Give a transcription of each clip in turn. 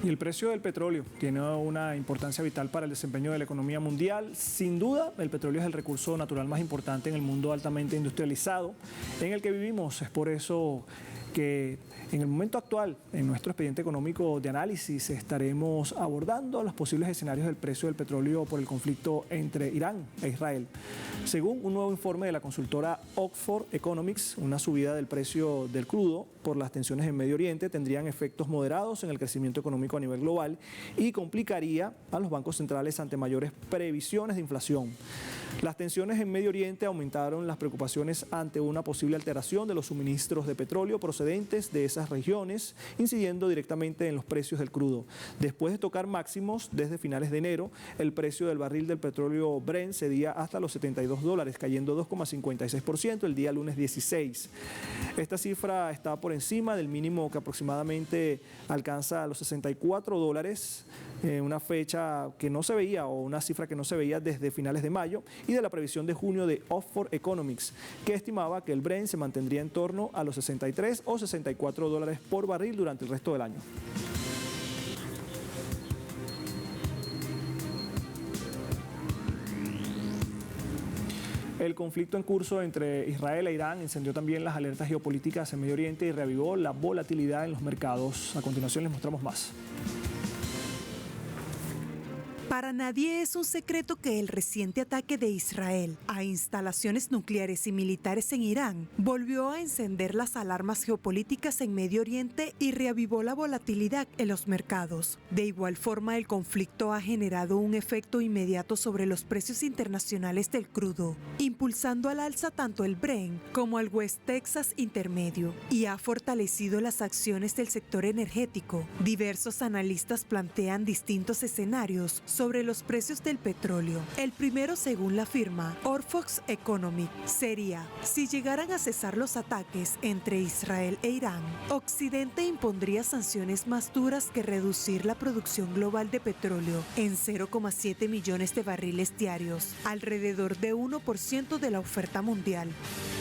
Y el precio del petróleo tiene una importancia vital para el desempeño de la economía mundial. Sin duda, el petróleo es el recurso natural más importante en el mundo altamente industrializado en el que vivimos. Es por eso que en el momento actual, en nuestro expediente económico de análisis, estaremos abordando los posibles escenarios del precio del petróleo por el conflicto entre Irán e Israel. Según un nuevo informe de la consultora Oxford Economics, una subida del precio del crudo por las tensiones en Medio Oriente tendrían efectos moderados en el crecimiento económico a nivel global y complicaría a los bancos centrales ante mayores previsiones de inflación. Las tensiones en Medio Oriente aumentaron las preocupaciones ante una posible alteración de los suministros de petróleo procedentes de esas regiones, incidiendo directamente en los precios del crudo. Después de tocar máximos desde finales de enero, el precio del barril del petróleo Brent cedía hasta los $72, cayendo 2,56% el día lunes 16. Esta cifra está por encima del mínimo que aproximadamente alcanza los $64, una fecha que no se veía o una cifra que no se veía desde finales de mayo, y de la previsión de junio de Oxford Economics, que estimaba que el Brent se mantendría en torno a los 63 o $64 por barril durante el resto del año. El conflicto en curso entre Israel e Irán encendió también las alertas geopolíticas en Medio Oriente y reavivó la volatilidad en los mercados. A continuación les mostramos más. Para nadie es un secreto que el reciente ataque de Israel a instalaciones nucleares y militares en Irán volvió a encender las alarmas geopolíticas en Medio Oriente y reavivó la volatilidad en los mercados. De igual forma, el conflicto ha generado un efecto inmediato sobre los precios internacionales del crudo, impulsando al alza tanto el Brent como el West Texas Intermedio, y ha fortalecido las acciones del sector energético. Diversos analistas plantean distintos escenarios sobre los precios del petróleo. El primero, según la firma Oxford Economics, sería: si llegaran a cesar los ataques entre Israel e Irán, Occidente impondría sanciones más duras que reducir la producción global de petróleo en 0,7 millones de barriles diarios, alrededor de 1% de la oferta mundial.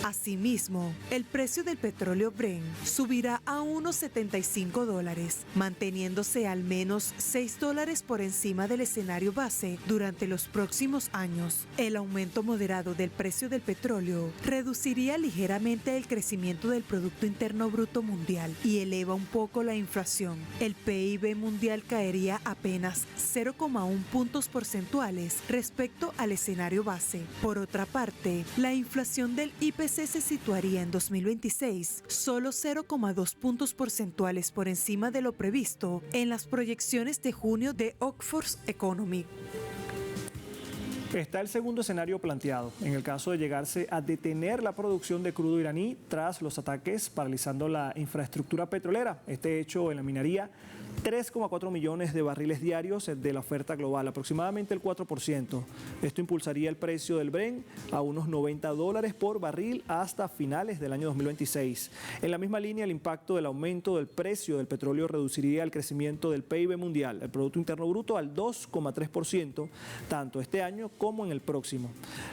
Asimismo, el precio del petróleo Brent subirá a unos $75, manteniéndose al menos $6 por encima del escenario base durante los próximos años. El aumento moderado del precio del petróleo reduciría ligeramente el crecimiento del Producto Interno Bruto mundial y eleva un poco la inflación. El PIB mundial caería apenas 0,1 puntos porcentuales respecto al escenario base. Por otra parte, la inflación del IPC se situaría en 2026 solo 0,2 puntos porcentuales por encima de lo previsto en las proyecciones de junio de Oxford Economics. Está el segundo escenario planteado, en el caso de llegarse a detener la producción de crudo iraní tras los ataques, paralizando la infraestructura petrolera. Este hecho eliminaría 3,4 millones de barriles diarios de la oferta global, aproximadamente el 4%. Esto impulsaría el precio del Brent a unos $90 por barril hasta finales del año 2026. En la misma línea, el impacto del aumento del precio del petróleo reduciría el crecimiento del PIB mundial, el Producto Interno Bruto, al 2,3%, tanto este año como en el próximo.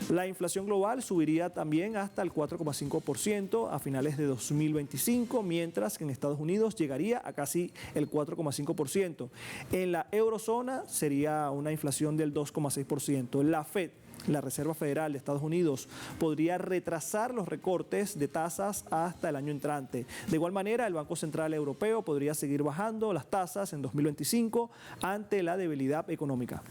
La inflación global subiría también hasta el 4,5% a finales de 2025, mientras que en Estados Unidos llegaría a casi el 4,5%. En la eurozona sería una inflación del 2,6%. La Fed, la Reserva Federal de Estados Unidos, podría retrasar los recortes de tasas hasta el año entrante. De igual manera, el Banco Central Europeo podría seguir bajando las tasas en 2025 ante la debilidad económica.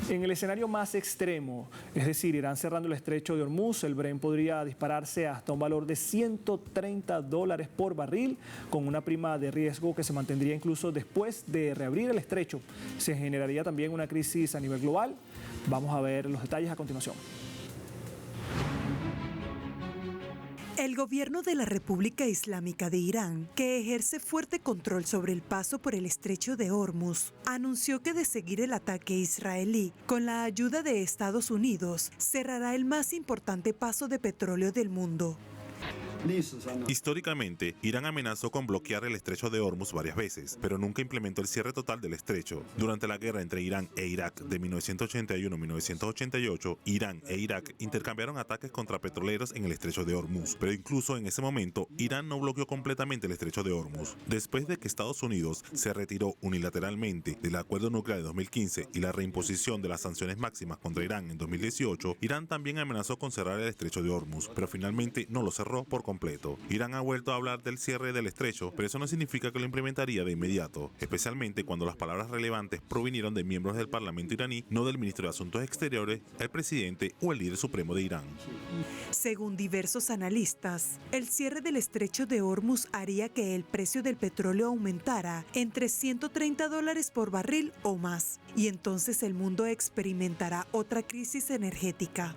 En el escenario más extremo, es decir, Irán cerrando el estrecho de Hormuz, el Brent podría dispararse hasta un valor de $130 por barril, con una prima de riesgo que se mantendría incluso después de reabrir el estrecho. Se generaría también una crisis a nivel global. Vamos a ver los detalles a continuación. El gobierno de la República Islámica de Irán, que ejerce fuerte control sobre el paso por el estrecho de Hormuz, anunció que de seguir el ataque israelí con la ayuda de Estados Unidos, cerrará el más importante paso de petróleo del mundo. Históricamente, Irán amenazó con bloquear el estrecho de Hormuz varias veces, pero nunca implementó el cierre total del estrecho. Durante la guerra entre Irán e Irak de 1981-1988, Irán e Irak intercambiaron ataques contra petroleros en el estrecho de Hormuz, pero incluso en ese momento, Irán no bloqueó completamente el estrecho de Hormuz. Después de que Estados Unidos se retiró unilateralmente del acuerdo nuclear de 2015 y la reimposición de las sanciones máximas contra Irán en 2018, Irán también amenazó con cerrar el estrecho de Hormuz, pero finalmente no lo cerró por completo. Irán ha vuelto a hablar del cierre del estrecho, pero eso no significa que lo implementaría de inmediato, especialmente cuando las palabras relevantes provinieron de miembros del Parlamento iraní, no del ministro de Asuntos Exteriores, el presidente o el líder supremo de Irán. Según diversos analistas, el cierre del estrecho de Hormuz haría que el precio del petróleo aumentara entre $130 por barril o más, y entonces el mundo experimentará otra crisis energética.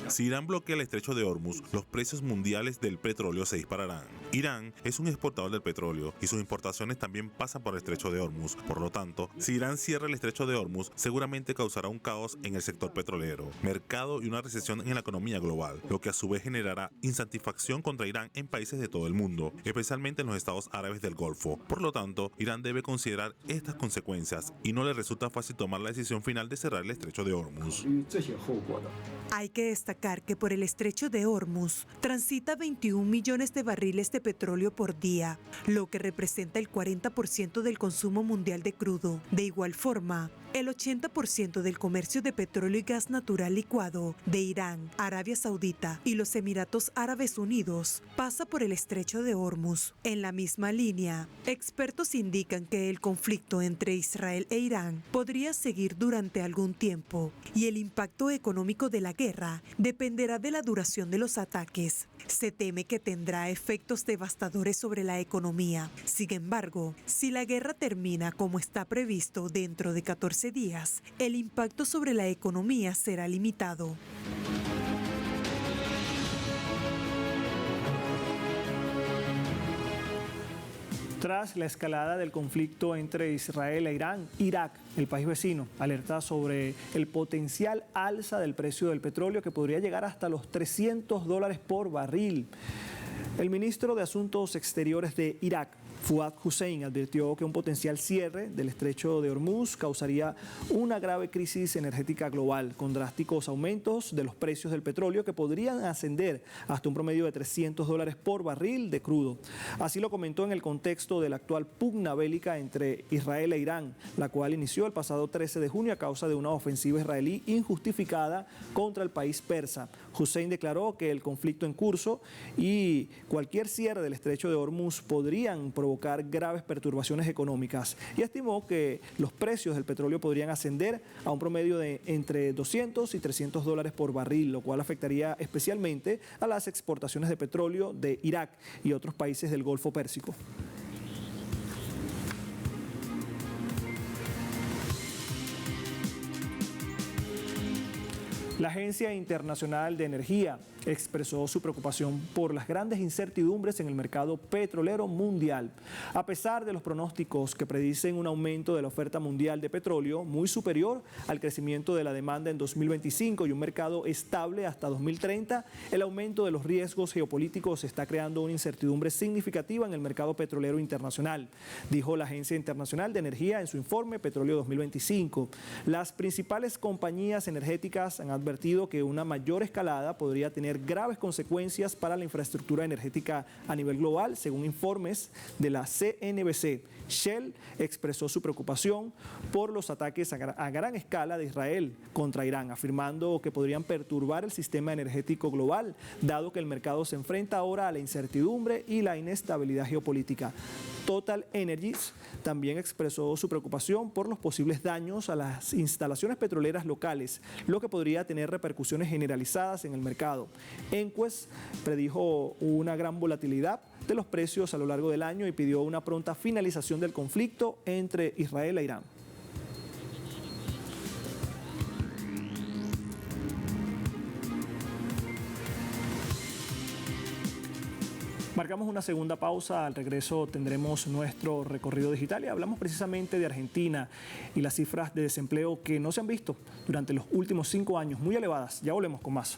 Si Irán bloquea el estrecho de Hormuz, los precios mundiales del petróleo se dispararán. Irán es un exportador del petróleo y sus importaciones también pasan por el estrecho de Hormuz. Por lo tanto, si Irán cierra el estrecho de Hormuz, seguramente causará un caos en el sector petrolero, mercado y una recesión en la economía global, lo que a su vez generará insatisfacción contra Irán en países de todo el mundo, especialmente en los estados árabes del Golfo. Por lo tanto, Irán debe considerar estas consecuencias y no le resulta fácil tomar la decisión final de cerrar el estrecho de Hormuz. Hay que destacar que por el estrecho de Hormuz transita 21 millones de barriles de petróleo por día, lo que representa el 40% del consumo mundial de crudo. De igual forma, el 80% del comercio de petróleo y gas natural licuado de Irán, Arabia Saudita y los Emiratos Árabes Unidos pasa por el estrecho de Hormuz. En la misma línea, expertos indican que el conflicto entre Israel e Irán podría seguir durante algún tiempo y el impacto económico de la guerra dependerá de la duración de los ataques. Se teme que tendrá efectos devastadores sobre la economía. Sin embargo, si la guerra termina como está previsto dentro de 14 días, el impacto sobre la economía será limitado. Tras la escalada del conflicto entre Israel e Irán, Irak, el país vecino, alerta sobre el potencial alza del precio del petróleo que podría llegar hasta los $300 por barril. El ministro de Asuntos Exteriores de Irak, Fuad Hussein, advirtió que un potencial cierre del estrecho de Hormuz causaría una grave crisis energética global, con drásticos aumentos de los precios del petróleo que podrían ascender hasta un promedio de $300 por barril de crudo. Así lo comentó en el contexto de la actual pugna bélica entre Israel e Irán, la cual inició el pasado 13 de junio a causa de una ofensiva israelí injustificada contra el país persa. Hussein declaró que el conflicto en curso y cualquier cierre del estrecho de Hormuz podrían provocar graves perturbaciones económicas y estimó que los precios del petróleo podrían ascender a un promedio de entre $200 y $300 por barril, lo cual afectaría especialmente a las exportaciones de petróleo de Irak y otros países del Golfo Pérsico. La Agencia Internacional de Energía expresó su preocupación por las grandes incertidumbres en el mercado petrolero mundial. A pesar de los pronósticos que predicen un aumento de la oferta mundial de petróleo muy superior al crecimiento de la demanda en 2025 y un mercado estable hasta 2030, el aumento de los riesgos geopolíticos está creando una incertidumbre significativa en el mercado petrolero internacional, dijo la Agencia Internacional de Energía en su informe Petróleo 2025. Las principales compañías energéticas han advertido que una mayor escalada podría tener graves consecuencias para la infraestructura energética a nivel global, según informes de la CNBC. Shell expresó su preocupación por los ataques a gran escala de Israel contra Irán, afirmando que podrían perturbar el sistema energético global, dado que el mercado se enfrenta ahora a la incertidumbre y la inestabilidad geopolítica. Total Energies también expresó su preocupación por los posibles daños a las instalaciones petroleras locales, lo que podría tener repercusiones generalizadas en el mercado. Enquest predijo una gran volatilidad de los precios a lo largo del año y pidió una pronta finalización del conflicto entre Israel e Irán. Marcamos una segunda pausa, al regreso tendremos nuestro recorrido digital y hablamos precisamente de Argentina y las cifras de desempleo que no se han visto durante los últimos 5 años, muy elevadas. Ya volvemos con más.